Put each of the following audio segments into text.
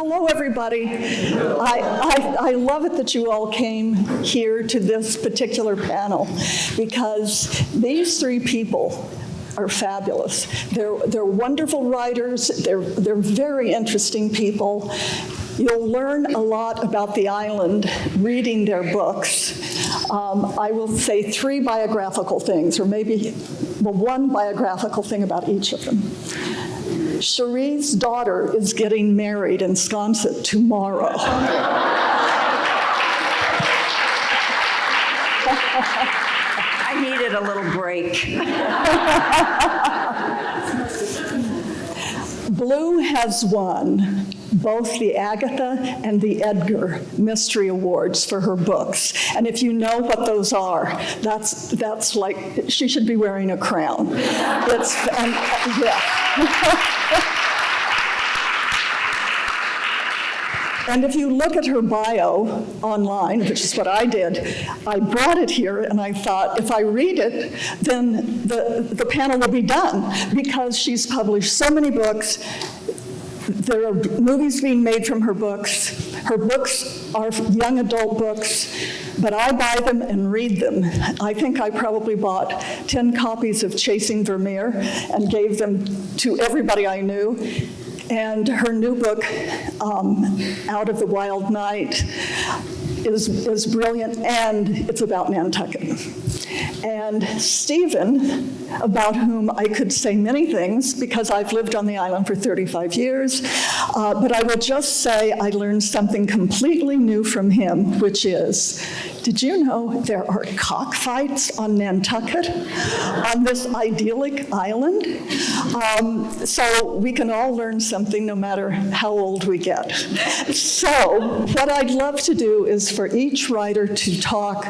Hello, everybody. I love it that you all came here to this particular panel because these three people are fabulous. They're wonderful writers. They're very interesting people. You'll learn a lot about the island reading their books. I will say three biographical things, or maybe one biographical thing about each of them. Cherie's daughter is getting married in Sconset tomorrow. I needed a little break. Blue has won both the Agatha and the Edgar Mystery Awards for her books. And if you know what those are, that's like, she should be wearing a crown. And if you look at her bio online, which is what I did, I brought it here and I thought, if I read it, then the panel will be done, because she's published so many books. There are movies being made from her books. Her books are young adult books, but I buy them and read them. I think I probably bought 10 copies of Chasing Vermeer and gave them to everybody I knew. And her new book, Out of the Wild Night, is brilliant, and it's about Nantucket. And Stephen, about whom I could say many things because I've lived on the island for 35 years, but I will just say I learned something completely new from him, which is, did you know there are cockfights on Nantucket, on this idyllic island? So we can all learn something no matter how old we get. So what I'd love to do is for each writer to talk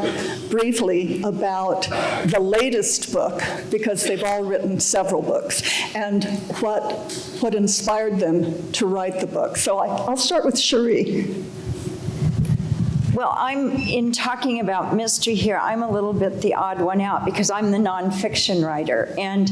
briefly about the latest book, because they've all written several books, and what inspired them to write the book. So I'll start with Cherie. Well, in talking about mystery here, I'm a little bit the odd one out because I'm the nonfiction writer. And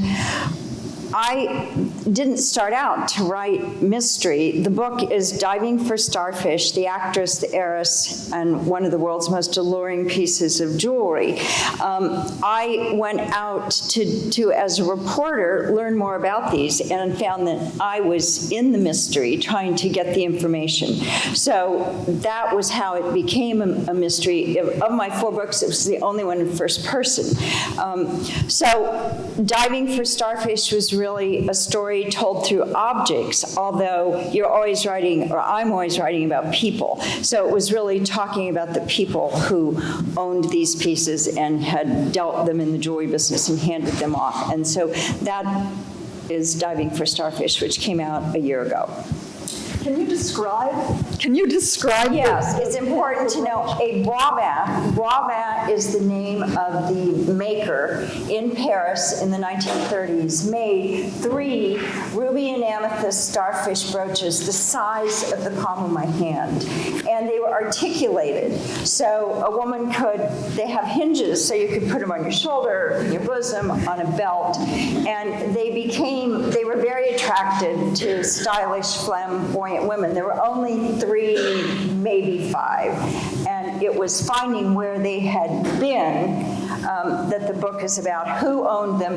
I didn't start out to write mystery. The book is Diving for Starfish, the actress, the heiress, and one of the world's most alluring pieces of jewelry. I went out to, as a reporter, learn more about these and found that I was in the mystery trying to get the information. So that was how it became a mystery. Of my 4 books, it was the only one in first person. So Diving for Starfish was really a story told through objects, although you're always writing, or I'm always writing about people. So it was really talking about the people who owned these pieces and had dealt them in the jewelry business and handed them off. And so that is Diving for Starfish, which came out a year ago. Can you describe? Yes, it's important to know a Boivin is the name of the maker in Paris in the 1930s, made 3 ruby and amethyst starfish brooches the size of the palm of my hand. And they were articulated. So a woman they have hinges, so you could put them on your shoulder, in your bosom, on a belt. And they were very attractive to stylish, flamboyant women. There were only 3, maybe 5, and it was finding where they had been that the book is about, who owned them,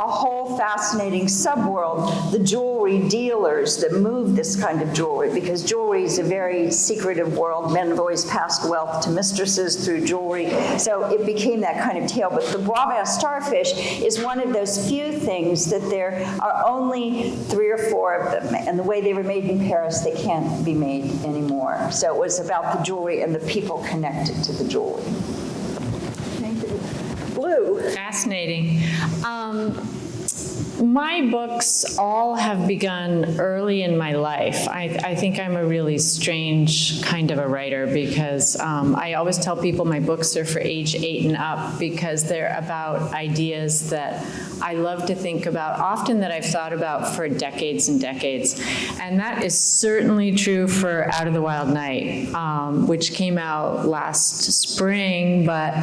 a whole fascinating subworld, the jewelry dealers that move this kind of jewelry, because jewelry is a very secretive world. Men have always passed wealth to mistresses through jewelry, so it became that kind of tale. But the Boivin starfish is one of those few things that there are only 3 or 4 of them, and the way they were made in Paris, they can't be made anymore. So it was about the jewelry and the people connected to the jewelry. Thank you. Blue. Fascinating. My books all have begun early in my life. I think I'm a really strange kind of a writer because I always tell people my books are for age 8 and up because they're about ideas that I love to think about, often that I've thought about for decades and decades. And that is certainly true for Out of the Wild Night, which came out last spring, but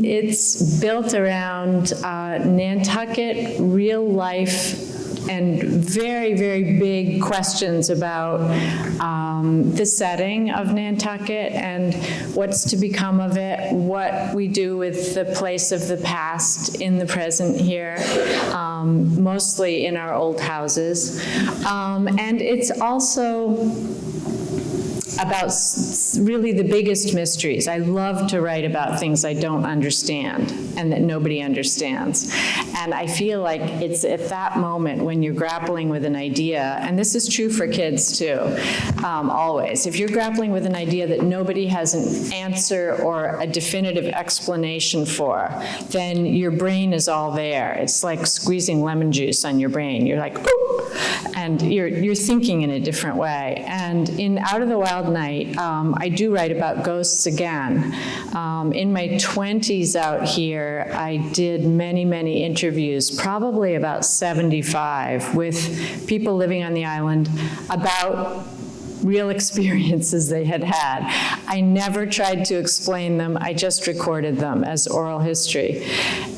it's built around Nantucket real life and very, very big questions about the setting of Nantucket and what's to become of it, what we do with the place of the past in the present here, mostly in our old houses. And it's also about really the biggest mysteries. I love to write about things I don't understand and that nobody understands. And I feel like it's at that moment when you're grappling with an idea, and this is true for kids too, always. If you're grappling with an idea that nobody has an answer or a definitive explanation for, then your brain is all there. It's like squeezing lemon juice on your brain. You're like, ooh, and you're thinking in a different way. And in Out of the Wild Night, I do write about ghosts again. In my 20s out here, I did many, many interviews, probably about 75, with people living on the island about real experiences they had had. I never tried to explain them, I just recorded them as oral history.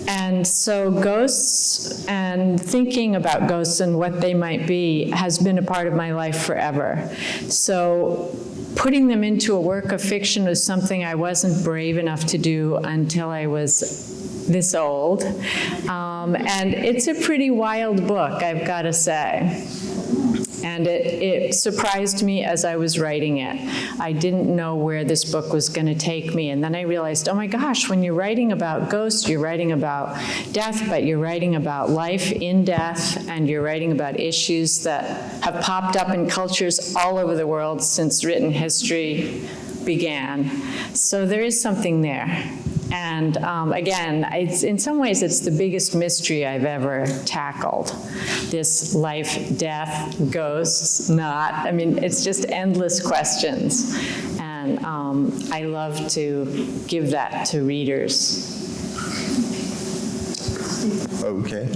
And so ghosts and thinking about ghosts and what they might be has been a part of my life forever. So putting them into a work of fiction was something I wasn't brave enough to do until I was this old. And it's a pretty wild book, I've got to say. And it surprised me as I was writing it. I didn't know where this book was going to take me. And then I realized, oh my gosh, when you're writing about ghosts, you're writing about death, but you're writing about life in death, and you're writing about issues that have popped up in cultures all over the world since written history began. So there is something there. And again, in some ways, it's the biggest mystery I've ever tackled. This life, death, ghosts, not. I mean, it's just endless questions. And I love to give that to readers. Okay.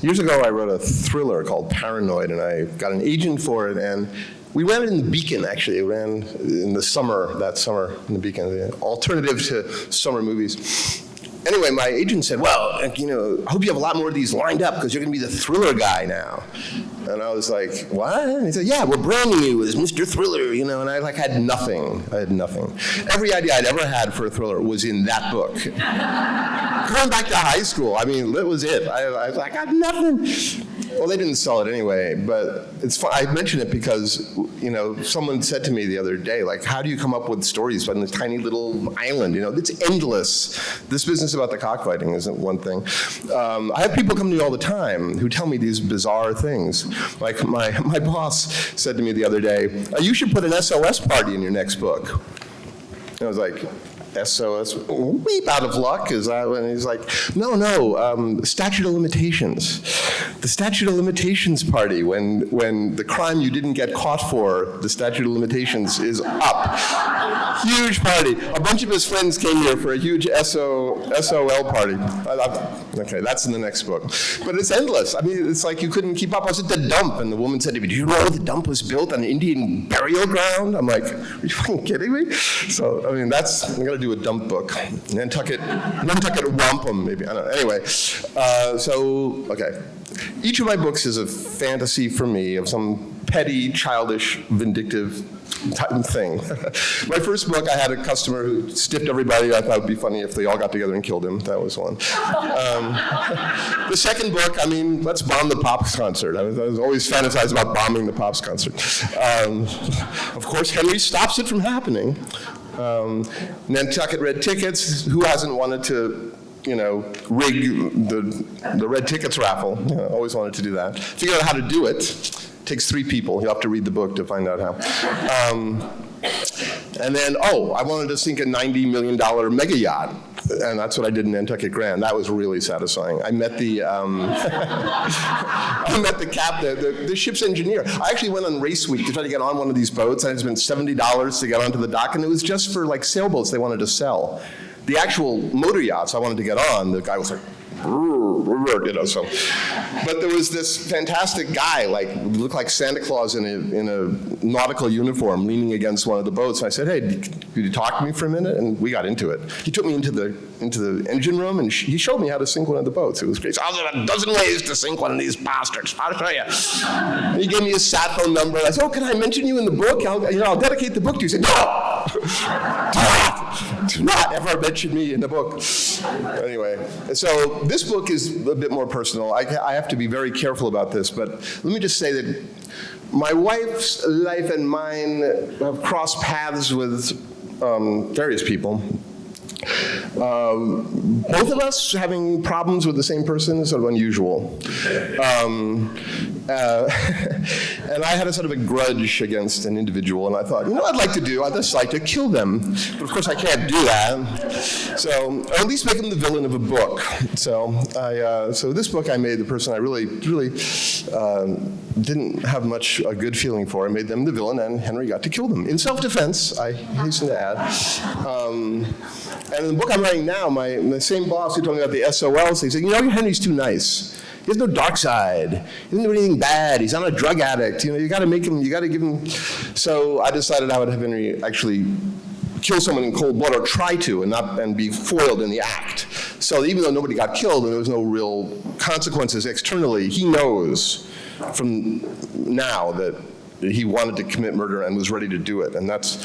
Years ago, I wrote a thriller called Paranoid, and I got an agent for it, and we ran it in the Beacon, actually. It ran in the summer, that summer in the Beacon, the alternative to summer movies. Anyway, my agent said, well, you know, I hope you have a lot more of these lined up because you're going to be the thriller guy now. And I was like, what? And he said, yeah, we're branding you as Mr. Thriller, you know, and I had nothing. I had nothing. Every idea I'd ever had for a thriller was in that book. Going back to high school, I mean, that was it. I was like, I got nothing. Well, they didn't sell it anyway, but it's fun. I mention it because, you know, someone said to me the other day, like, how do you come up with stories on this tiny little island? You know, it's endless. This business about the cockfighting isn't one thing. I have people come to me all the time who tell me these bizarre things. Like my boss said to me the other day, you should put an SOS party in your next book. And I was like, SOS, weep out of luck, is that? And he's like, no, statute of limitations. The statute of limitations party, when the crime you didn't get caught for, the statute of limitations is up. Huge party. A bunch of his friends came here for a huge SOL party. Okay, that's in the next book. But it's endless. I mean, it's like you couldn't keep up. I was at the dump, and the woman said to me, did you know the dump was built on an Indian burial ground? I'm like, are you fucking kidding me? So, I mean, I'm going to do a dump book. Nantucket Wampum, maybe. I don't know. Anyway, okay. Each of my books is a fantasy for me of some petty, childish, vindictive type thing. My first book, I had a customer who stiffed everybody. I thought it would be funny if they all got together and killed him. That was one. The second book, I mean, let's bomb the Pops concert. I was always fantasized about bombing the Pops concert. Of course, Henry stops it from happening. Nantucket red tickets. Who hasn't wanted to, you know, rig the red tickets raffle? You know, always wanted to do that. Figure out how to do it. Takes 3 people. You'll have to read the book to find out how. And then, I wanted to sink a $90 million mega yacht. And that's what I did in Nantucket Grand. That was really satisfying. I met the captain, the ship's engineer. I actually went on race week to try to get on one of these boats. I had spent $70 to get onto the dock, and it was just for like sailboats they wanted to sell. The actual motor yachts I wanted to get on, the guy was like, So. But there was this fantastic guy, looked like Santa Claus in a nautical uniform, leaning against one of the boats. And I said, "Hey, could you talk to me for a minute?" And we got into it. He took me into the engine room, and he showed me how to sink one of the boats. It was great. So I was a dozen ways to sink one of these bastards. I'll show you. And he gave me his sat phone number. And I said, "Oh, can I mention you in the book? I'll dedicate the book to you." He said, "No! Do not ever mention me in the book." Anyway, so this book is a bit more personal. I have to be very careful about this, but let me just say that my wife's life and mine have crossed paths with various people. Both of us having problems with the same person is sort of unusual. And I had a sort of a grudge against an individual, and I thought, what I'd like to do? I'd just like to kill them. But of course I can't do that. So, or at least make them the villain of a book. So this book I made the person I really didn't have much a good feeling for. I made them the villain, and Henry got to kill them. In self-defense, I hasten to add. And in the book I'm writing now, my same boss who told me about the SOLs, he said, Henry's too nice. He has no dark side. He doesn't do anything bad. He's not a drug addict. You got to give him. So I decided I would have Henry actually kill someone in cold blood, or try to, and be foiled in the act. So even though nobody got killed and there was no real consequences externally, he knows from now that he wanted to commit murder and was ready to do it. And that's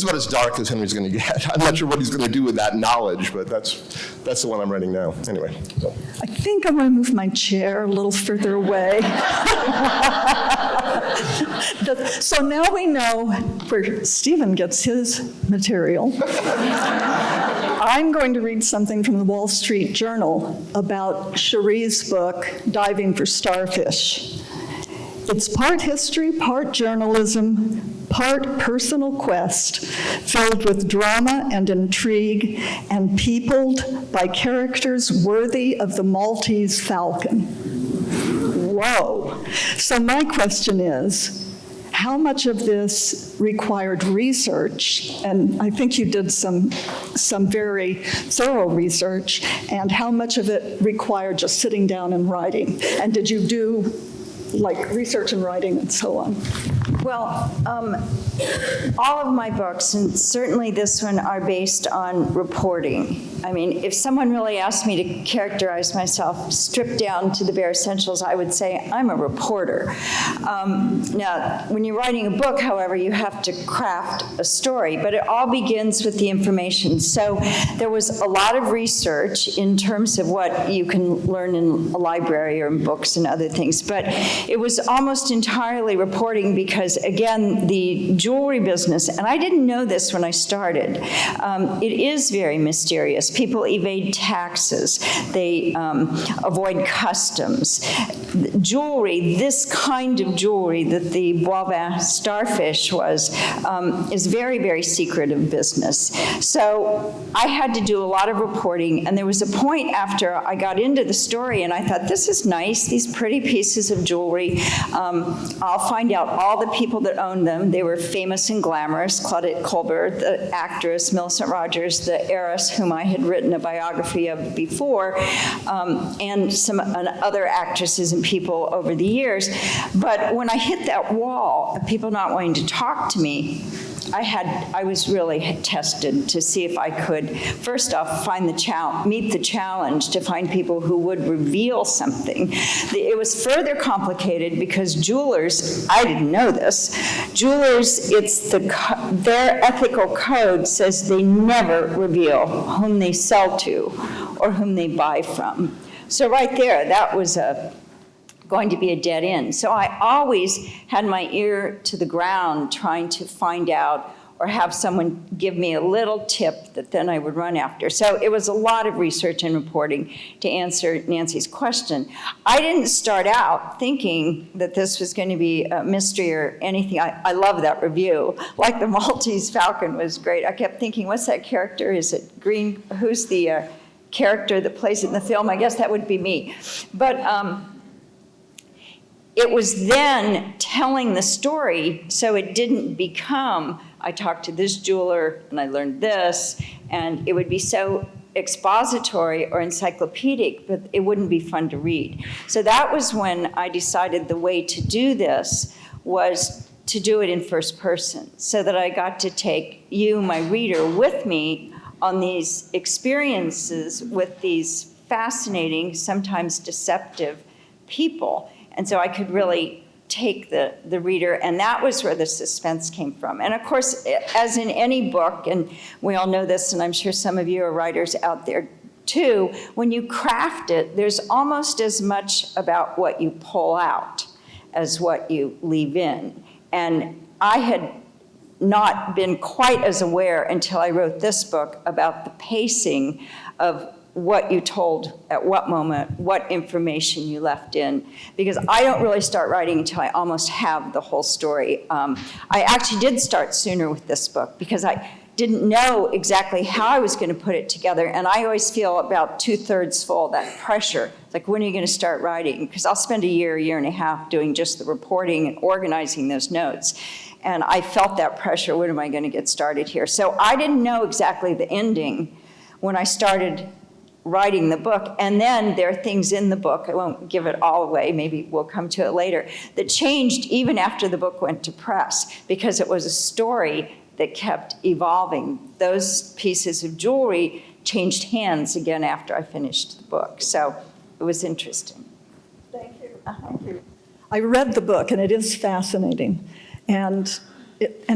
about as dark as Henry's going to get. I'm not sure what he's going to do with that knowledge, but that's the one I'm writing now. Anyway. So. I think I'm going to move my chair a little further away. So now we know where Stephen gets his material. I'm going to read something from the Wall Street Journal about Cherie's book, Diving for Starfish. It's part history, part journalism, part personal quest, filled with drama and intrigue, and peopled by characters worthy of the Maltese falcon. Whoa. So my question is, how much of this required research? And I think you did some very thorough research, and how much of it required just sitting down and writing? And did you do research and writing and so on? Well, all of my books, and certainly this one, are based on reporting. I mean, if someone really asked me to characterize myself, stripped down to the bare essentials, I would say I'm a reporter. Now, when you're writing a book, however, you have to craft a story, but it all begins with the information. So there was a lot of research in terms of what you can learn in a library or in books and other things, but it was almost entirely reporting because, again, the jewelry business, and I didn't know this when I started, it is very mysterious. People evade taxes. They avoid customs. Jewelry, this kind of jewelry that the Boivin starfish was, is very, very secretive business. So I had to do a lot of reporting, and there was a point after I got into the story, and I thought, this is nice, these pretty pieces of jewelry. I'll find out all the people that owned them. They were famous and glamorous. Claudette Colbert, the actress, Millicent Rogers, the heiress whom I had written a biography of before, and some other actresses and people over the years. But when I hit that wall of people not wanting to talk to me, I was really tested to see if I could, first off, meet the challenge to find people who would reveal something. It was further complicated because jewelers, I didn't know this, jewelers, their ethical code says they never reveal whom they sell to or whom they buy from. So right there, that was going to be a dead end. So I always had my ear to the ground trying to find out or have someone give me a little tip that then I would run after. So it was a lot of research and reporting to answer Nancy's question. I didn't start out thinking that this was going to be a mystery or anything. I love that review. Like the Maltese Falcon was great. I kept thinking, what's that character? Is it Green? Who's the character that plays it in the film? I guess that would be me. But it was then telling the story, so it didn't become, I talked to this jeweler and I learned this, and it would be so expository or encyclopedic, but it wouldn't be fun to read. So that was when I decided the way to do this was to do it in first person, so that I got to take you, my reader, with me on these experiences with these fascinating, sometimes deceptive people. And so I could really take the reader, and that was where the suspense came from. And of course, as in any book, and we all know this, and I'm sure some of you are writers out there too, when you craft it, there's almost as much about what you pull out as what you leave in. And I had not been quite as aware until I wrote this book about the pacing of what you told at what moment, what information you left in, because I don't really start writing until I almost have the whole story. I actually did start sooner with this book because I didn't know exactly how I was going to put it together, and I always feel about 2/3 full, that pressure. It's like, when are you going to start writing? Because I'll spend a year and a half doing just the reporting and organizing those notes. And I felt that pressure. When am I going to get started here? So I didn't know exactly the ending when I started writing the book. And then there are things in the book, I won't give it all away, maybe we'll come to it later, that changed even after the book went to press, because it was a story that kept evolving. Those pieces of jewelry changed hands again after I finished the book. So it was interesting. Thank you. Thank you. I read the book, and it is fascinating. And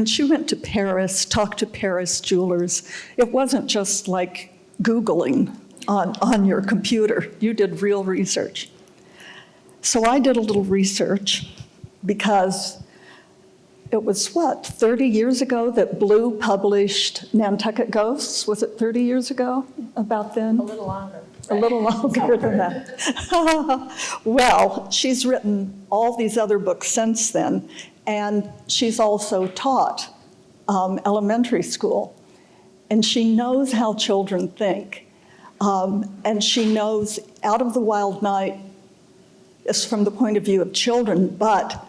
she went to Paris, talked to Paris jewelers. It wasn't just like Googling on your computer. You did real research. So I did a little research because it was, 30 years ago that Blue published Nantucket Ghosts? Was it 30 years ago, about then? A little longer. A little longer than that. Well, she's written all these other books since then, and she's also taught elementary school. And she knows how children think. And she knows Out of the Wild Night is from the point of view of children, but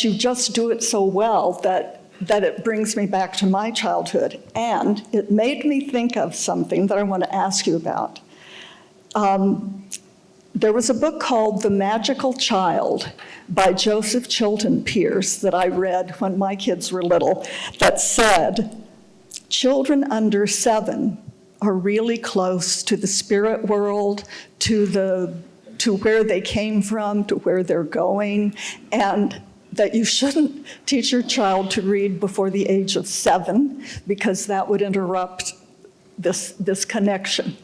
you just do it so well that it brings me back to my childhood. And it made me think of something that I want to ask you about. There was a book called The Magical Child by Joseph Chilton Pierce that I read when my kids were little that said, children under 7 are really close to the spirit world, to where they came from, to where they're going, and that you shouldn't teach your child to read before the age of 7 because that would interrupt this connection.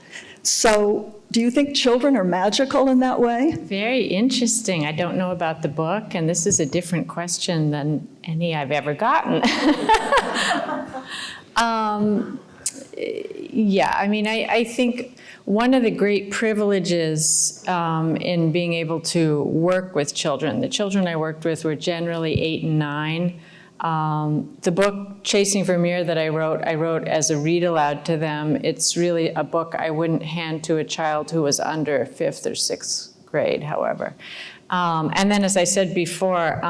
So do you think children are magical in that way? Very interesting. I don't know about the book, and this is a different question than any I've ever gotten. Yeah, I mean, I think one of the great privileges in being able to work with children, the children I worked with were generally 8 and 9. The book, Chasing Vermeer, that I wrote as a read aloud to them. It's really a book I wouldn't hand to a child who was under 5th or 6th grade, however. And then, as I said before,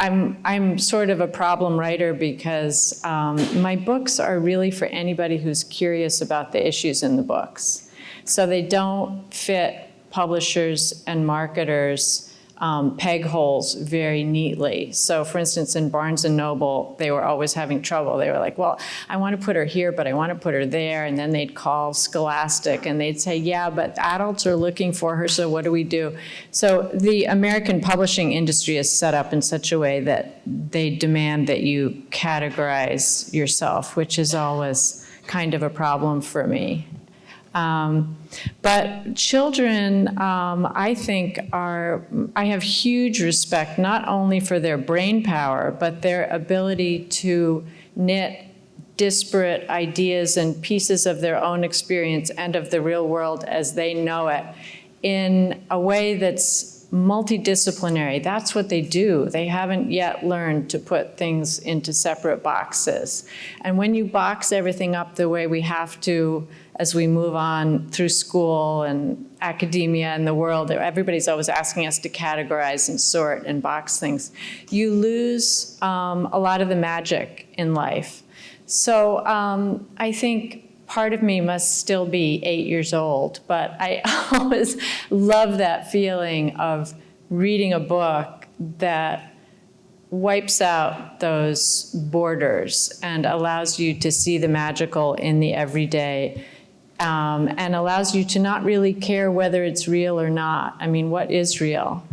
I'm sort of a problem writer because my books are really for anybody who's curious about the issues in the books. So they don't fit publishers and marketers' peg holes very neatly. So for instance, in Barnes & Noble, they were always having trouble. They were like, well, I want to put her here, but I want to put her there. And then they'd call Scholastic and they'd say, yeah, but adults are looking for her, so what do we do? So the American publishing industry is set up in such a way that they demand that you categorize yourself, which is always kind of a problem for me. But children, I think I have huge respect not only for their brain power, but their ability to knit disparate ideas and pieces of their own experience and of the real world as they know it in a way that's multidisciplinary. That's what they do. They haven't yet learned to put things into separate boxes. And when you box everything up the way we have to as we move on through school and academia and the world, everybody's always asking us to categorize and sort and box things, you lose a lot of the magic in life. So I think part of me must still be 8 years old, but I always love that feeling of reading a book that wipes out those borders and allows you to see the magical in the everyday, and allows you to not really care whether it's real or not. I mean, what is real?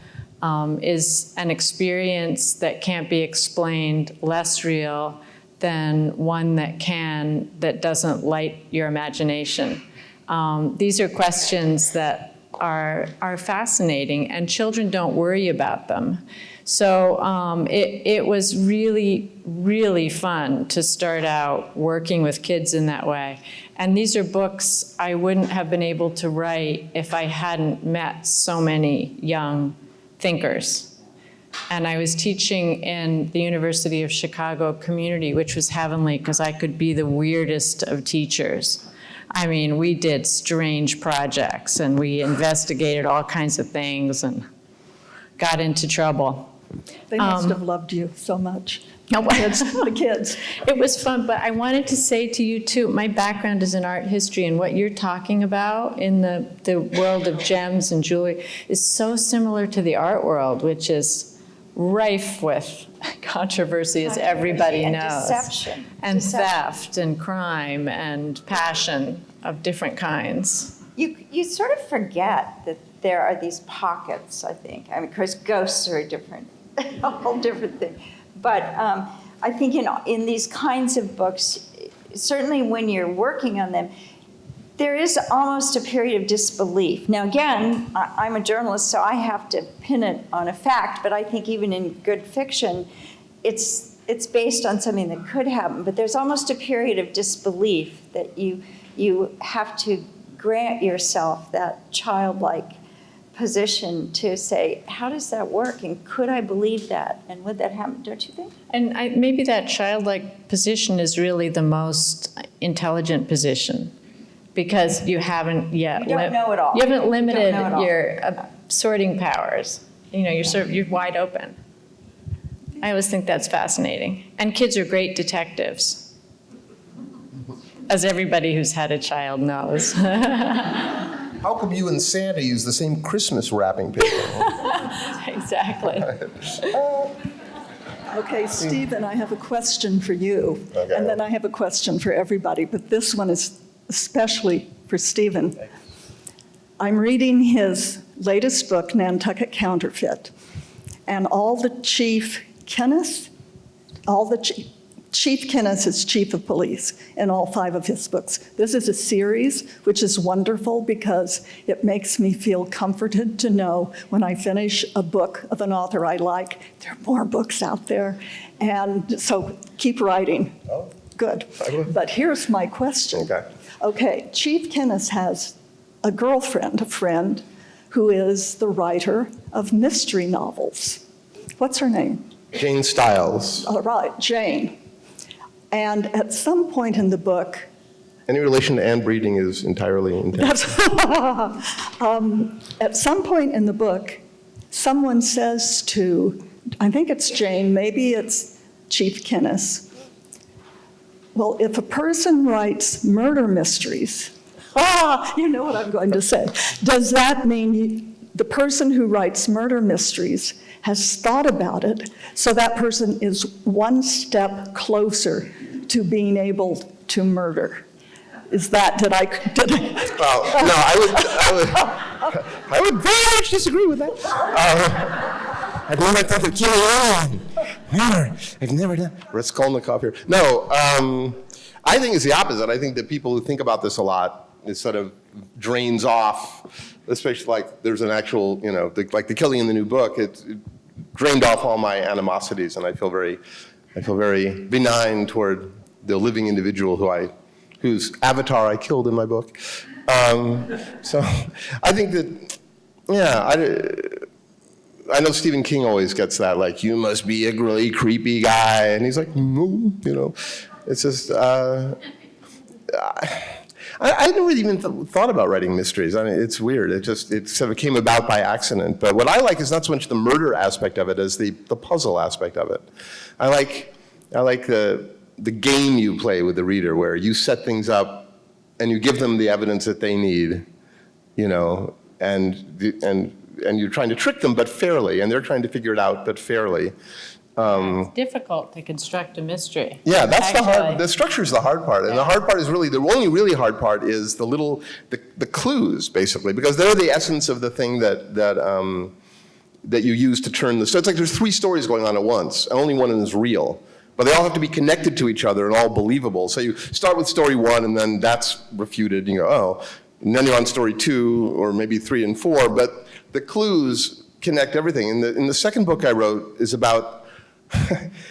Is an experience that can't be explained less real than one that doesn't light your imagination? These are questions that are fascinating, and children don't worry about them. So it was really, really fun to start out working with kids in that way. And these are books I wouldn't have been able to write if I hadn't met so many young thinkers. And I was teaching in the University of Chicago community, which was heavenly because I could be the weirdest of teachers. I mean, we did strange projects and we investigated all kinds of things and got into trouble. They must have loved you so much. No, The kids. It was fun, but I wanted to say to you too, my background is in art history, and what you're talking about in the world of gems and jewelry is so similar to the art world, which is rife with controversy, as everybody and knows. deception. And theft and crime and passion of different kinds. You sort of forget that there are these pockets, I think. I mean, of course, ghosts are a whole different thing. But I think in these kinds of books, certainly when you're working on them, there is almost a period of disbelief. Now, again, I'm a journalist, so I have to pin it on a fact, but I think even in good fiction, it's based on something that could happen. But there's almost a period of disbelief that you have to grant yourself that childlike position to say, how does that work? And could I believe that? And would that happen, don't you think? And maybe that childlike position is really the most intelligent position, because you haven't yet. You don't know it all. You haven't limited You don't know it all. your sorting powers. You know, you're wide open. I always think that's fascinating. And kids are great detectives, as everybody who's had a child knows. How come you and Santa use the same Christmas wrapping paper? Exactly. Okay, Stephen, I have a question for you. Okay. And then I have a question for everybody, but this one is especially for Stephen. I'm reading his latest book, Nantucket Counterfeit, and Chief Kenneth is chief of police in all 5 of his books. This is a series, which is wonderful because it makes me feel comforted to know when I finish a book of an author I like, there are more books out there. And so keep writing. Oh. Good. I will. But here's my question. Okay, Chief Kenneth has a friend, who is the writer of mystery novels. What's her name? Jane Stiles. All right, Jane. And at some point in the book, Any relation to Anne Breeding is entirely intentional. at some point in the book, someone says to, I think it's Jane, maybe it's Chief Kenneth, well, if a person writes murder mysteries, you know what I'm going to say. Does that mean the person who writes murder mysteries has thought about it, so that person is one step closer to being able to murder? Is that, did I? Well, no, I would very much disagree with that. I've never thought of killing anyone. I've never done. Raskolnikov here. No, I think it's the opposite. I think that people who think about this a lot, it sort of drains off, especially like there's an actual, like the killing in the new book, it drained off all my animosities, and I feel very benign toward the living individual whose avatar I killed in my book. So I think that, I know Stephen King always gets that, like, you must be a really creepy guy, and he's like, no, it's just, I never even thought about writing mysteries. I mean, it's weird. It sort of came about by accident. But what I like is not so much the murder aspect of it as the puzzle aspect of it. I like the game you play with the reader, where you set things up and you give them the evidence that they need, you know, and you're trying to trick them, but fairly, and they're trying to figure it out, but fairly. It's difficult to construct a mystery. Yeah, that's Actually. the structure is the hard part. And the hard part is really, the only really hard part is the clues, basically, because they're the essence of the thing that you use to turn the, so it's like there's 3 stories going on at once, and only one is real. But they all have to be connected to each other and all believable. So you start with story 1, and then that's refuted, and you go, oh, and then you're on story 2, or maybe 3 and 4, but the clues connect everything. In the second book I wrote is about,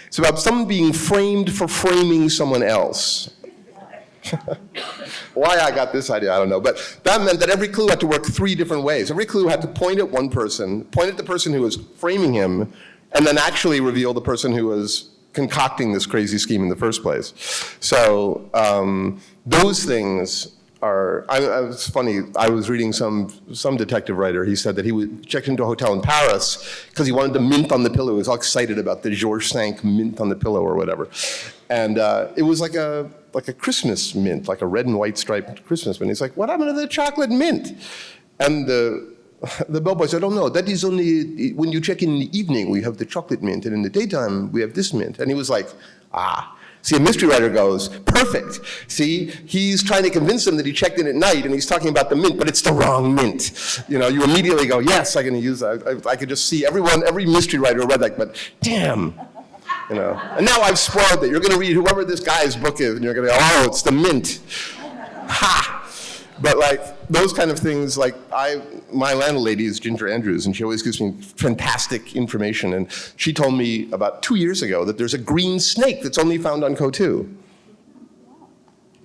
it's about someone being framed for framing someone else. Why I got this idea, I don't know. But that meant that every clue had to work 3 different ways. Every clue had to point at one person, point at the person who was framing him, and then actually reveal the person who was concocting this crazy scheme in the first place. So those things are, it's funny, I was reading some detective writer, he said that he checked into a hotel in Paris because he wanted the mint on the pillow. He was all excited about the Georges V mint on the pillow or whatever. And it was like a Christmas mint, like a red and white striped Christmas mint. He's like, what happened to the chocolate mint? And the bellboy said, oh no, that is only when you check in the evening, we have the chocolate mint, and in the daytime, we have this mint. And he was like, ah. See, a mystery writer goes, perfect. See, he's trying to convince them that he checked in at night, and he's talking about the mint, but it's the wrong mint. You know, you immediately go, yes, I'm going to use that. I could just see every mystery writer read that, but damn. You know, and now I've spoiled it. You're going to read whoever this guy's book is, and you're going to go, oh, it's the mint. Ha! But like those kind of things, like my landlady is Ginger Andrews, and she always gives me fantastic information. And she told me about 2 years ago that there's a green snake that's only found on Cotu.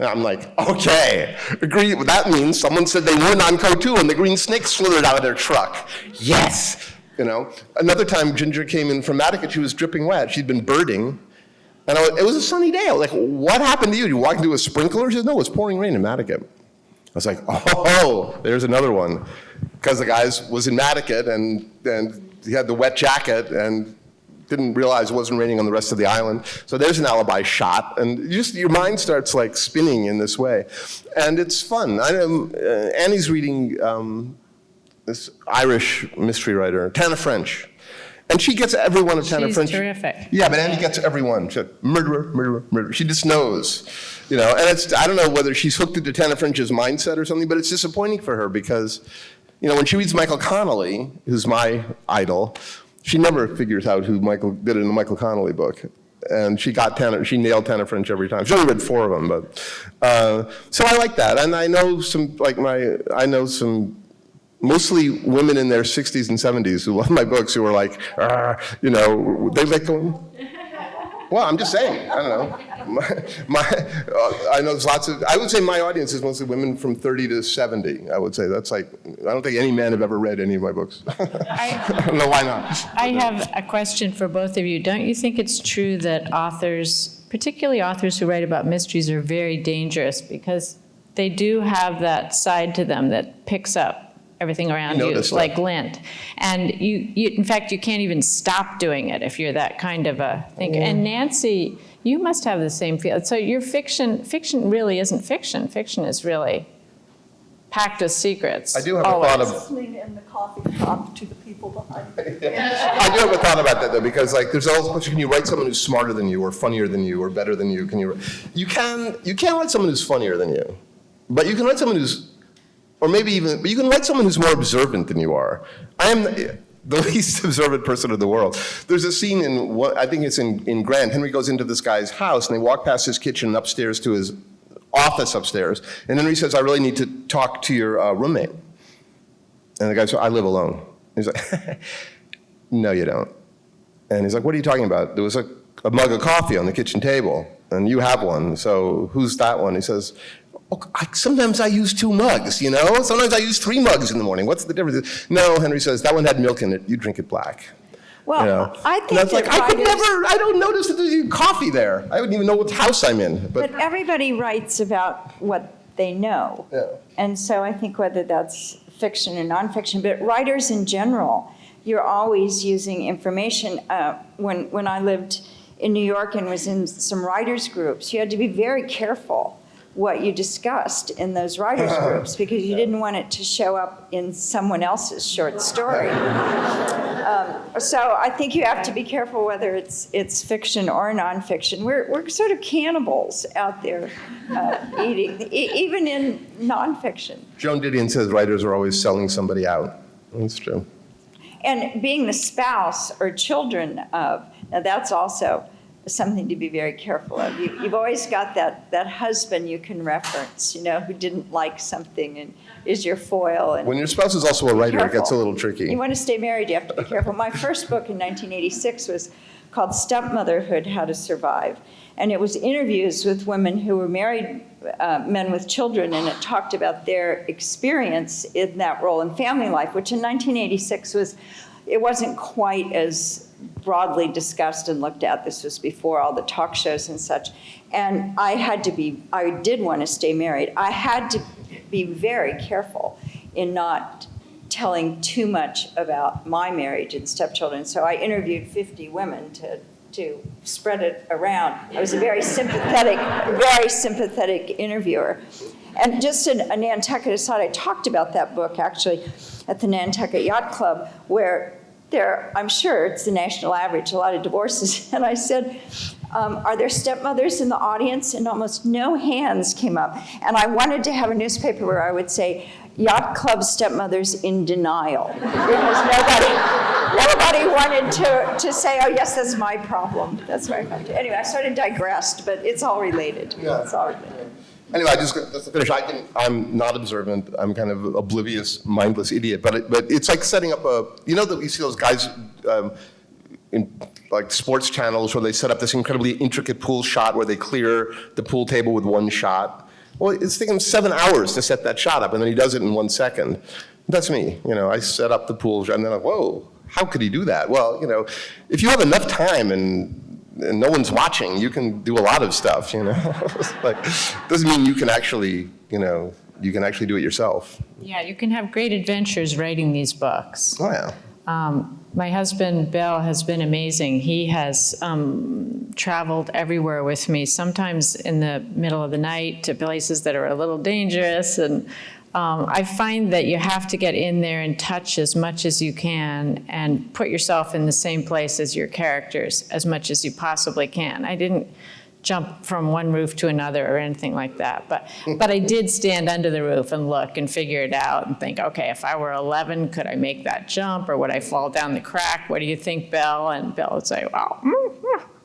And I'm like, okay, agree. That means someone said they weren't on Cotu and the green snake slithered out of their truck. Yes, you know. Another time, Ginger came in from Attica. She was dripping wet. She'd been birding. And it was a sunny day. I was like, what happened to you? You walked into a sprinkler? She said, no, it was pouring rain in Attica. I was like, oh, there's another one. Because the guy was in Matticat, and he had the wet jacket and didn't realize it wasn't raining on the rest of the island. So there's an alibi shot. And just your mind starts like spinning in this way. And it's fun. Annie's reading this Irish mystery writer, Tana French. And she gets every one of Tana French. She's terrific. Yeah, but Annie gets every one. She's like, murderer, murderer, murderer. She just knows, you know. And I don't know whether she's hooked into Tana French's mindset or something, but it's disappointing for her because, you know, when she reads Michael Connelly, who's my idol, she never figures out who Michael did in the Michael Connelly book. And she nailed Tana French every time. She only read 4 of them, but so I like that. And I know some mostly women in their 60s and 70s who love my books, who are like, you know, they like going, well, I'm just saying, I don't know. I know there's lots of, I would say my audience is mostly women from 30 to 70, I would say. That's like, I don't think any men have ever read any of my books. I don't know why not. I have a question for both of you. Don't you think it's true that authors, particularly authors who write about mysteries, are very dangerous because they do have that side to them that picks up everything around you, like lint. And you, in fact, you can't even stop doing it if you're that kind of a thinker. And Nancy, you must have the same feel. So your fiction really isn't fiction. Fiction is really packed with secrets. I do have a thought of Listening in the coffee shop to the people behind me. I do have a thought about that though, because like there's always a question: can you write someone who's smarter than you, or funnier than you, or better than you? You can't write someone who's funnier than you, but you can write someone who's, or maybe even, but you can write someone who's more observant than you are. I am the least observant person in the world. There's a scene I think it's in Grant. Henry goes into this guy's house, and they walk past his kitchen and upstairs to his office upstairs. And Henry says, I really need to talk to your roommate. And the guy says, I live alone. He's like, no, you don't. And he's like, what are you talking about? There was a mug of coffee on the kitchen table, and you have one, so who's that one? He says, sometimes I use 2 mugs, you know? Sometimes I use 3 mugs in the morning. What's the difference? No, Henry says, that one had milk in it. You drink it black. Well, you know? I think and that's that like, I don't notice that there's coffee there. I wouldn't even know what house I'm in. But everybody writes about what they know. Yeah. And so I think whether that's fiction or nonfiction, but writers in general, you're always using information. When I lived in New York and was in some writers' groups, you had to be very careful what you discussed in those writers' groups, because you didn't want it to show up in someone else's short story. So I think you have to be careful whether it's fiction or nonfiction. We're sort of cannibals out there eating, even in nonfiction. Joan Didion says writers are always selling somebody out. That's true. And being the spouse or children of, now that's also something to be very careful of. You've always got that husband you can reference, who didn't like something and is your foil. And When your spouse is also a writer, it gets a little tricky. You want to stay married, you have to be careful. My first book in 1986 was called Stepmotherhood, How to Survive. And it was interviews with women who were married, men with children, and it talked about their experience in that role in family life, which in 1986 it wasn't quite as broadly discussed and looked at. This was before all the talk shows and such. And I did want to stay married. I had to be very careful in not telling too much about my marriage and stepchildren. So I interviewed 50 women to spread it around. I was a very sympathetic interviewer. And just a Nantucket aside, I talked about that book actually at the Nantucket Yacht Club, where I'm sure it's the national average, a lot of divorces. And I said, are there stepmothers in the audience? And almost no hands came up. And I wanted to have a newspaper where I would say, Yacht Club stepmothers in denial. Because nobody wanted to say, oh yes, that's my problem. That's my problem. Anyway, I sort of digressed, but it's all related. Yeah. It's all related. Anyway, just to finish, I'm not observant. I'm kind of oblivious, mindless idiot. But it's like setting up that you see those guys in like sports channels where they set up this incredibly intricate pool shot where they clear the pool table with one shot. Well, it's taken him 7 hours to set that shot up, and then he does it in 1 second. That's me. I set up the pool shot, and then whoa, how could he do that? Well, if you have enough time and no one's watching, you can do a lot of stuff, Like, doesn't mean you can actually, you can actually do it yourself. Yeah, you can have great adventures writing these books. Oh, yeah. My husband, Bill, has been amazing. He has traveled everywhere with me, sometimes in the middle of the night to places that are a little dangerous. And I find that you have to get in there and touch as much as you can and put yourself in the same place as your characters as much as you possibly can. I didn't jump from one roof to another or anything like that, but I did stand under the roof and look and figure it out and think, okay, if I were 11, could I make that jump, or would I fall down the crack? What do you think, Bill? And Bill would say, well,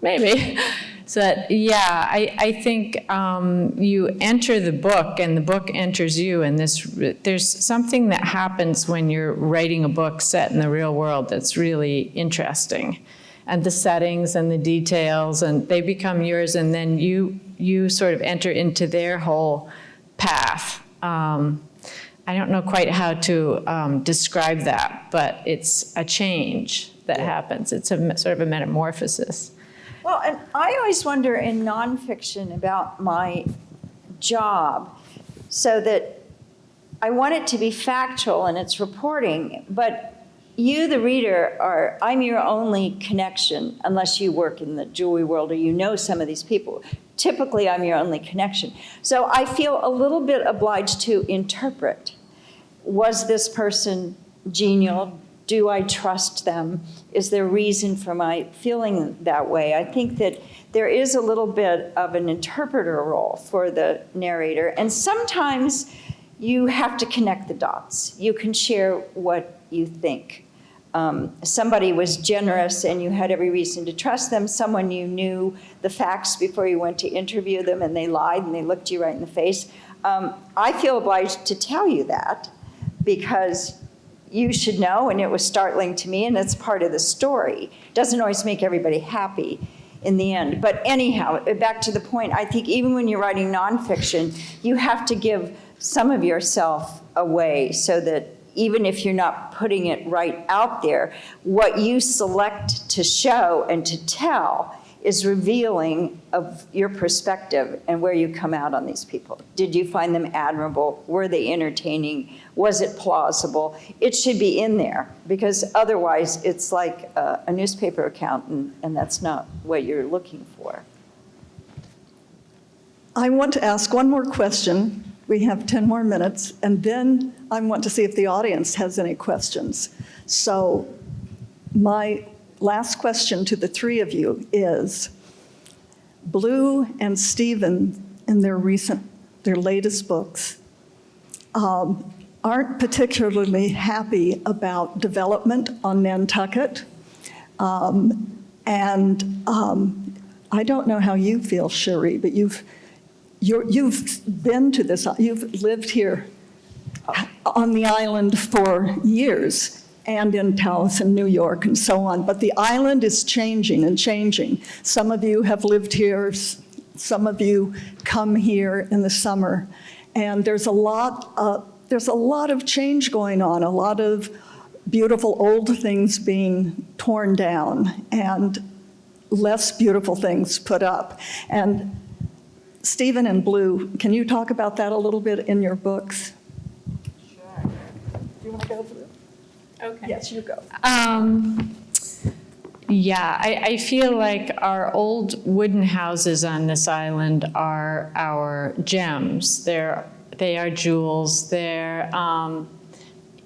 maybe. So yeah, I think you enter the book and the book enters you, and there's something that happens when you're writing a book set in the real world that's really interesting. And the settings and the details, and they become yours, and then you sort of enter into their whole path. I don't know quite how to describe that, but it's a change that happens. It's a sort of a metamorphosis. Well, and I always wonder in nonfiction about my job, so that I want it to be factual in its reporting, but you, the reader, I'm your only connection, unless you work in the jewelry world or you know some of these people. Typically, I'm your only connection. So I feel a little bit obliged to interpret. Was this person genial? Do I trust them? Is there reason for my feeling that way? I think that there is a little bit of an interpreter role for the narrator, and sometimes you have to connect the dots. You can share what you think. Somebody was generous and you had every reason to trust them. Someone you knew the facts before you went to interview them, and they lied and they looked you right in the face. I feel obliged to tell you that because you should know, and it was startling to me, and it's part of the story. It doesn't always make everybody happy in the end. But anyhow, back to the point, I think even when you're writing nonfiction, you have to give some of yourself away so that even if you're not putting it right out there, what you select to show and to tell is revealing of your perspective and where you come out on these people. Did you find them admirable? Were they entertaining? Was it plausible? It should be in there, because otherwise it's like a newspaper account, and that's not what you're looking for. I want to ask one more question. We have 10 more minutes, and then I want to see if the audience has any questions. So my last question to the three of you is, Blue and Stephen, in their latest books, aren't particularly happy about development on Nantucket. I don't know how you feel, Cherie, but you've been to this, you've lived here on the island for years, and in Taos and New York and so on, but the island is changing and changing. Some of you have lived here, some of you come here in the summer, and there's a lot of change going on, a lot of beautiful old things being torn down, and less beautiful things put up. And Stephen and Blue, can you talk about that a little bit in your books? Sure. Do you want to go for it? Okay. Yes, you go. Yeah, I feel like our old wooden houses on this island are our gems. They are jewels.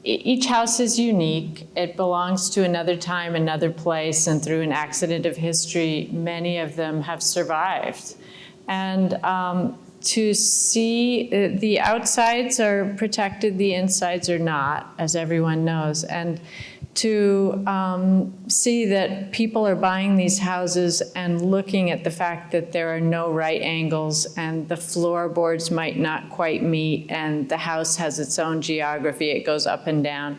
Each house is unique. It belongs to another time, another place, and through an accident of history, many of them have survived. And to see the outsides are protected, the insides are not, as everyone knows. And to see that people are buying these houses and looking at the fact that there are no right angles and the floorboards might not quite meet and the house has its own geography, it goes up and down.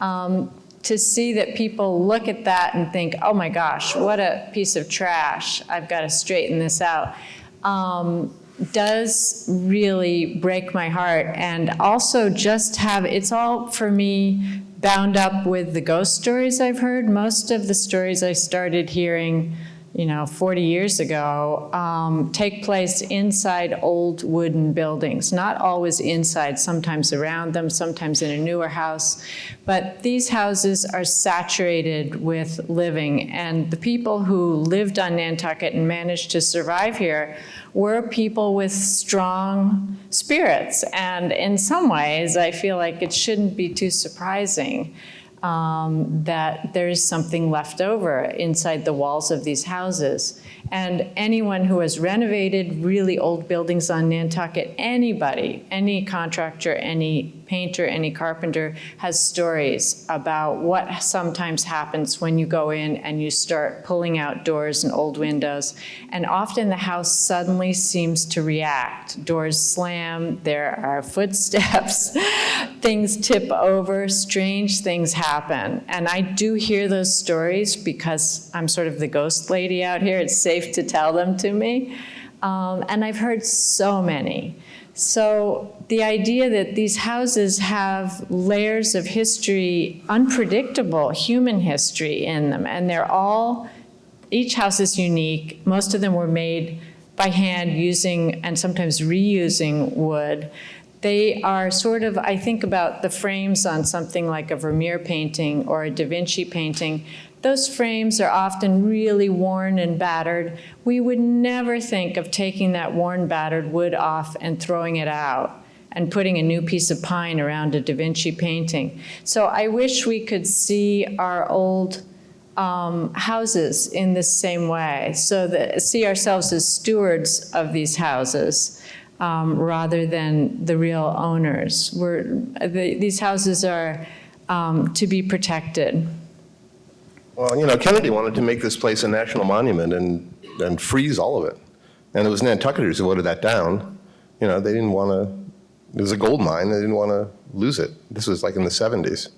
To see that people look at that and think, oh my gosh, what a piece of trash, I've got to straighten this out, does really break my heart. And also just it's all for me bound up with the ghost stories I've heard. Most of the stories I started hearing, 40 years ago, take place inside old wooden buildings. Not always inside, sometimes around them, sometimes in a newer house. But these houses are saturated with living. And the people who lived on Nantucket and managed to survive here were people with strong spirits. And in some ways, I feel like it shouldn't be too surprising that there is something left over inside the walls of these houses. And anyone who has renovated really old buildings on Nantucket, anybody, any contractor, any painter, any carpenter, has stories about what sometimes happens when you go in and you start pulling out doors and old windows. And often the house suddenly seems to react. Doors slam, there are footsteps, things tip over, strange things happen. And I do hear those stories because I'm sort of the ghost lady out here. It's safe to tell them to me. And I've heard so many. So the idea that these houses have layers of history, unpredictable human history in them, and each house is unique. Most of them were made by hand using and sometimes reusing wood. They are sort of, I think about the frames on something like a Vermeer painting or a Da Vinci painting. Those frames are often really worn and battered. We would never think of taking that worn, battered wood off and throwing it out and putting a new piece of pine around a Da Vinci painting. So I wish we could see our old houses in the same way, see ourselves as stewards of these houses rather than the real owners. These houses are to be protected. Well, Kennedy wanted to make this place a national monument and freeze all of it. And it was Nantucketers who voted that down. They didn't want to, it was a gold mine, they didn't want to lose it. This was like in the 70s.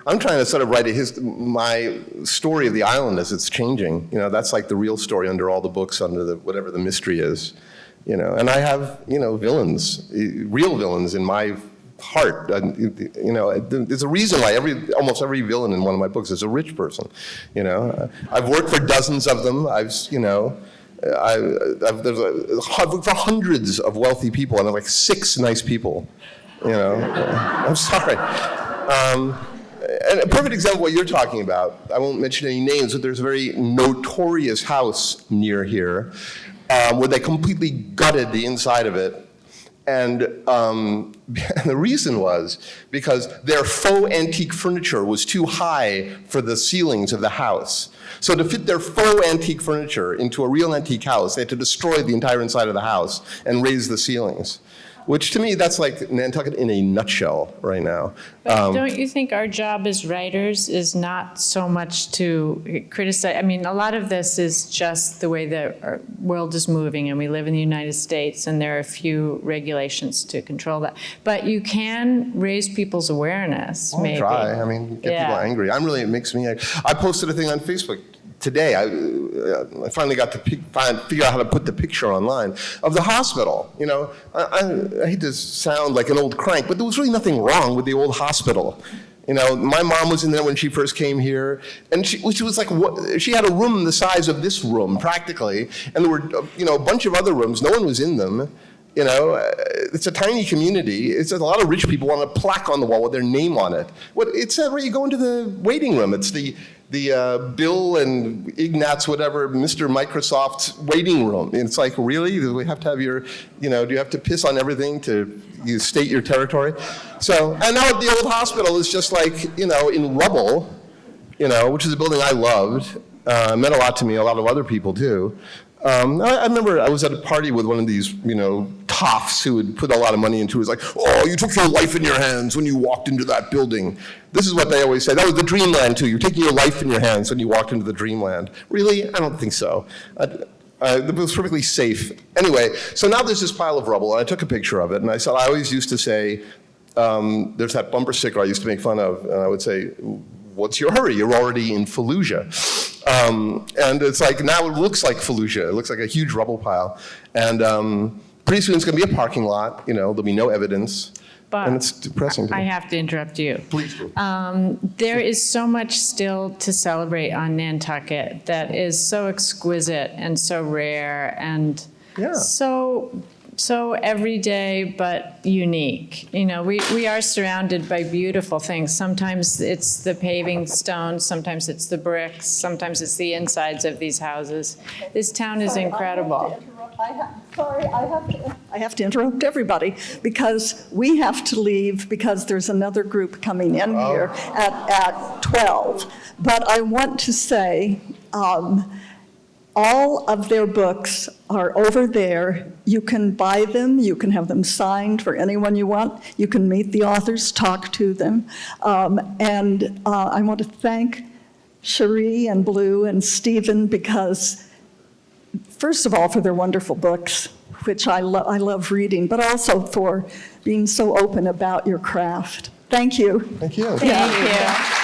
I'm trying to sort of write my story of the island as it's changing. That's like the real story under all the books, under whatever the mystery is. And I have, villains, real villains in my heart. There's a reason why almost every villain in one of my books is a rich person. I've worked for dozens of them. I've worked for hundreds of wealthy people, and I'm like 6 nice people. I'm sorry. And a perfect example of what you're talking about, I won't mention any names, but there's a very notorious house near here where they completely gutted the inside of it. And the reason was because their faux antique furniture was too high for the ceilings of the house. So to fit their faux antique furniture into a real antique house, they had to destroy the entire inside of the house and raise the ceilings. Which to me, that's like Nantucket in a nutshell right now. But don't you think our job as writers is not so much to criticize? I mean, a lot of this is just the way the world is moving, and we live in the United States, and there are a few regulations to control that. But you can raise people's awareness, maybe. Try. I mean, get people angry. It makes me angry. I posted a thing on Facebook today. I finally got to figure out how to put the picture online of the hospital. You know, I hate to sound like an old crank, but there was really nothing wrong with the old hospital. You know, my mom was in there when she first came here, and she was like, she had a room the size of this room, practically, and there were, a bunch of other rooms. No one was in them. You know, it's a tiny community. It's a lot of rich people want a plaque on the wall with their name on it. It's where you go into the waiting room. It's the Bill and Ignatz, whatever, Mr. Microsoft's waiting room. And it's like, really? Do we have to have do you have to piss on everything to state your territory? So, and now the old hospital is just like, in rubble, which is a building I loved. Meant a lot to me, a lot of other people too. I remember I was at a party with one of these, toffs who had put a lot of money into it. It was like, oh, you took your life in your hands when you walked into that building. This is what they always say. That was the dreamland, too. You're taking your life in your hands when you walked into the dreamland. Really? I don't think so. It was perfectly safe. Anyway, so now there's this pile of rubble, and I took a picture of it, and I said, I always used to say, there's that bumper sticker I used to make fun of, and I would say, what's your hurry? You're already in Fallujah. And it's like, now it looks like Fallujah. It looks like a huge rubble pile. And pretty soon it's going to be a parking lot. There'll be no evidence. But and it's depressing to me. I have to interrupt you. Please do. There is so much still to celebrate on Nantucket that is so exquisite and so rare and so everyday but unique. We are surrounded by beautiful things. Sometimes it's the paving stones, sometimes it's the bricks, sometimes it's the insides of these houses. This town is incredible. I have to interrupt everybody because we have to leave because there's another group coming in here at 12. But I want to say, all of their books are over there. You can buy them. You can have them signed for anyone you want. You can meet the authors, talk to them. And I want to thank Cherie and Blue and Stephen because, first of all, for their wonderful books, which I love reading, but also for being so open about your craft. Thank you. Thank you. Thank you.